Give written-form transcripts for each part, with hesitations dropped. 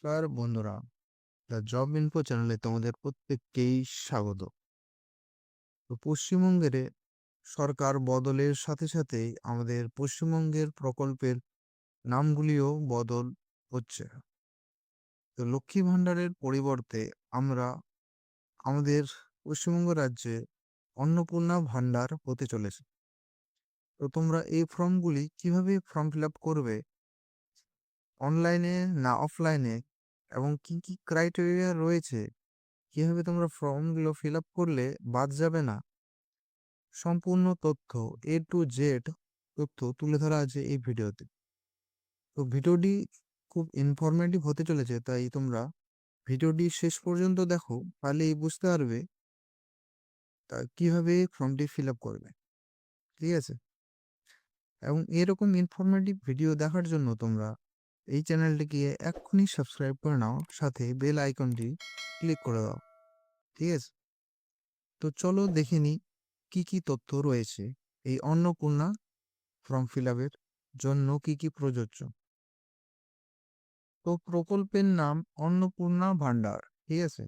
নমস্কার বন্ধুরা, the job info চ্যানেলে তোমাদের প্রত্যেককেই স্বাগত। তো পশ্চিমবঙ্গের সরকার বদলের সাথে সাথে আমাদের পশ্চিমবঙ্গের প্রকল্পের নামগুলিও বদল হচ্ছে। তো লক্ষ্মী ভাণ্ডারের পরিবর্তে আমরা আমাদের পশ্চিমবঙ্গ রাজ্যে অন্নপূর্ণা ভাণ্ডার হতে চলেছে। তো তোমরা এই ফর্মগুলি কিভাবে ফর্ম ফিল আপ করবে, অনলাইনে না অফলাইনে, এবং কি কি ক্রাইটেরিয়া রয়েছে, কিভাবে তোমরা ফর্মগুলো ফিল আপ করলে বাদ যাবে না, সম্পূর্ণ তথ্য এ টু জেড তথ্য তুলে ধরা আছে এই ভিডিওতে। তো ভিডিওটি খুব ইনফরমেটিভ হতে চলেছে, তাই তোমরা ভিডিওটি শেষ পর্যন্ত দেখো, তাহলেই বুঝতে পারবে তা কিভাবে ফর্মটি ফিল আপ করবে। ঠিক আছে? এবং এরকম ইনফরমেটিভ ভিডিও দেখার জন্য তোমরা এই চ্যানেলটিকে এক্ষুনি সাবস্ক্রাইব করে নাও, সাথে বেল আইকনটি ক্লিক করে দাও। ঠিক আছে? তো চলো দেখে নিই কি কি তথ্য রয়েছে এই অন্নপূর্ণা ফর্ম ফিল আপের জন্য, কি কি প্রযোজ্য। তো প্রকল্পের নাম অন্নপূর্ণা ভান্ডার। ঠিক আছে?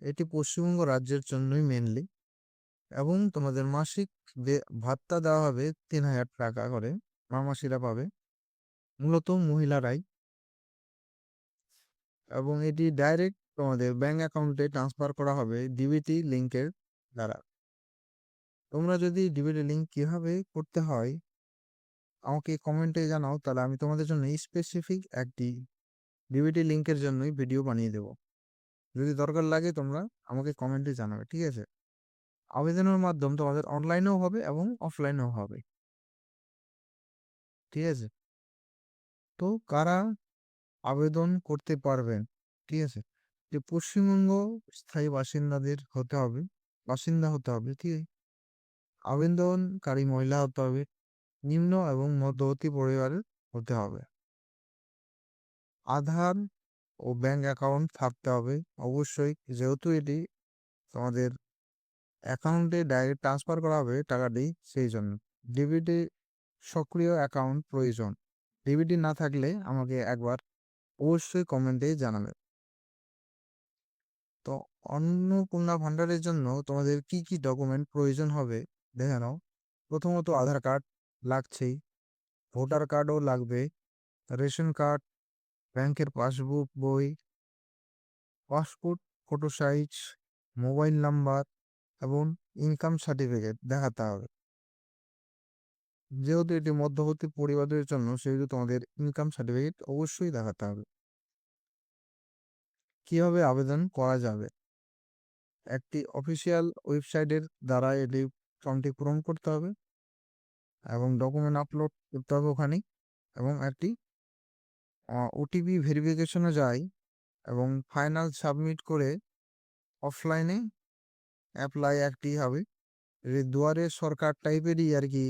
এটি পশ্চিমবঙ্গ রাজ্যের জন্যই মেনলি, এবং তোমাদের মাসিক ভাত্তা দেওয়া হবে ৩,০০০ টাকা করে, মামাসিরা পাবে, মূলত মহিলারাই। এবং এটি ডাইরেক্ট তোমাদের ব্যাংক অ্যাকাউন্টে ট্রান্সফার করা হবে ডিবিটি লিঙ্কের দ্বারা। তোমরা যদি ডিবিটি লিঙ্ক কিভাবে করতে হয় আমাকে কমেন্টে জানাও, তাহলে আমি তোমাদের জন্য স্পেসিফিক একটি ডিবিটি লিঙ্কের জন্যই ভিডিও বানিয়ে দেবো। যদি দরকার লাগে তোমরা আমাকে কমেন্টে জানাবে। ঠিক আছে? আবেদনের মাধ্যম তোমাদের অনলাইনেও হবে এবং অফলাইনেও হবে। ঠিক আছে? তো কারা আবেদন করতে পারবেন? ঠিক আছে? যে পশ্চিমবঙ্গ স্থায়ী বাসিন্দা হতে হবে। ঠিক আছে? আবেদনকারী মহিলা হতে হবে, নিম্ন এবং মধ্যবর্তী পরিবারের হতে হবে, আধার ও ব্যাংক অ্যাকাউন্ট থাকতে হবে অবশ্যই, যেহেতু এটি তোমাদের অ্যাকাউন্টে ডাইরেক্ট ট্রান্সফার করা হবে টাকাটি, সেই জন্য ডিবিটি সক্রিয় অ্যাকাউন্ট প্রয়োজন। ডিবিটি না থাকলে আমাকে একবার অবশ্যই কমেন্টে জানাবে। তো অন্নপূর্ণা ভান্ডারের জন্য তোমাদের কি কি ডকুমেন্ট প্রয়োজন হবে দেখে নাও। প্রথমত আধার কার্ড লাগছেই, ভোটার কার্ডও লাগবে, রেশন কার্ড, ব্যাংকের পাসবুক বই, passport photo size, mobile number এবং ইনকাম সার্টিফিকেট দেখাতে হবে। যেহেতু এটি মধ্যবর্তী পরিবারের জন্য, সেহেতু তোমাদের ইনকাম সার্টিফিকেট অবশ্যই দেখাতে হবে। কিভাবে আবেদন করা যাবে? একটি অফিসিয়াল ওয়েবসাইটের দ্বারা এটি ফর্মটি পূরণ করতে হবে এবং ডকুমেন্ট আপলোড করতে হবে ওখানে, এবং একটি ওটিপি ভেরিফিকেশনে যায়, এবং ফাইনাল সাবমিট করে অফলাইনে অ্যাপ্লাই একটি হবে। এই দুয়ারে সরকার টাইপেরই আর কি,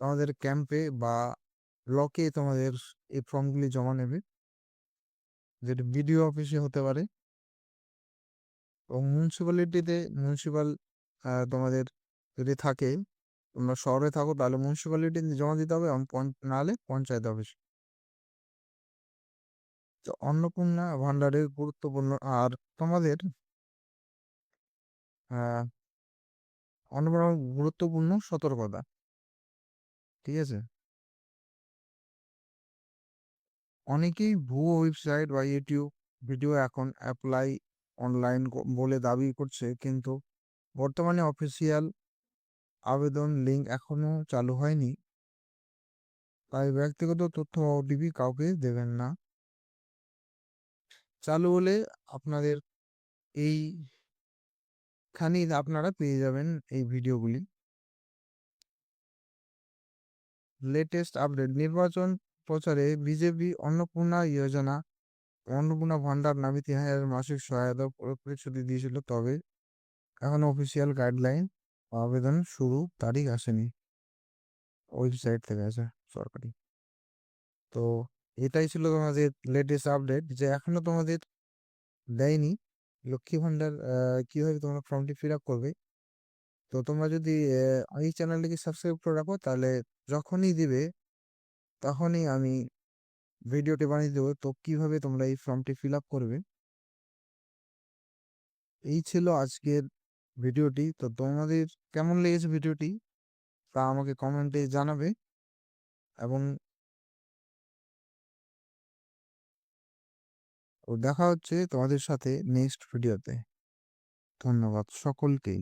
তোমাদের ক্যাম্পে বা ব্লকে তোমাদের এই ফর্মগুলি জমা নেবে, যেটা বিডিও অফিসে হতে পারে। এবং মিউনিসিপাল তোমাদের যদি থাকে, তোমরা শহরে থাকো তাহলে মিউনিসিপ্যালিটি জমা দিতে হবে, এবং নাহলে পঞ্চায়েত অফিস। তো অন্নপূর্ণা ভান্ডারের গুরুত্বপূর্ণ আর তোমাদের আহ অন্নপূর্ণা গুরুত্বপূর্ণ সতর্কতা। ঠিক আছে? অনেকেই ভুয়ো ওয়েবসাইট বা ইউটিউব ভিডিও এখন অ্যাপ্লাই অনলাইন বলে দাবি করছে, কিন্তু বর্তমানে অফিসিয়াল আবেদন লিঙ্ক এখনো চালু হয়নি, তাই ব্যক্তিগত তথ্য বা ওটিপি কাউকে দেবেন না। চালু হলে আপনাদের এইখানেই আপনারা পেয়ে যাবেন এই ভিডিওগুলি। লেটেস্ট আপডেট: নির্বাচন প্রচারে বিজেপি অন্নপূর্ণা ভান্ডার নামে ৩,০০০ মাসিক সহায়তা প্রতিশ্রুতি দিয়েছিল, তবে এখনো অফিসিয়াল গাইডলাইন আবেদন শুরু তারিখ আসেনি, ওয়েবসাইট থেকে আছে সরকারি। তো এটাই ছিল তোমাদের লেটেস্ট আপডেট, যে এখনো তোমাদের দেয়নি লক্ষ্মী ভান্ডার। কিভাবে তোমরা ফর্মটি ফিল আপ করবে, তো তোমরা যদি এই চ্যানেলটিকে সাবস্ক্রাইব করে রাখো, তাহলে যখনই দিবে তখনই আমি ভিডিওটি বানিয়ে দেবো। তো কিভাবে তোমরা এই ফর্মটি ফিল আপ করবে। এই ছিল আজকের ভিডিওটি। তো তোমাদের কেমন লেগেছে ভিডিওটি তা আমাকে কমেন্টে জানাবে এবং দেখা হচ্ছে তোমাদের সাথে নেক্সট ভিডিওতে। ধন্যবাদ সকলকেই।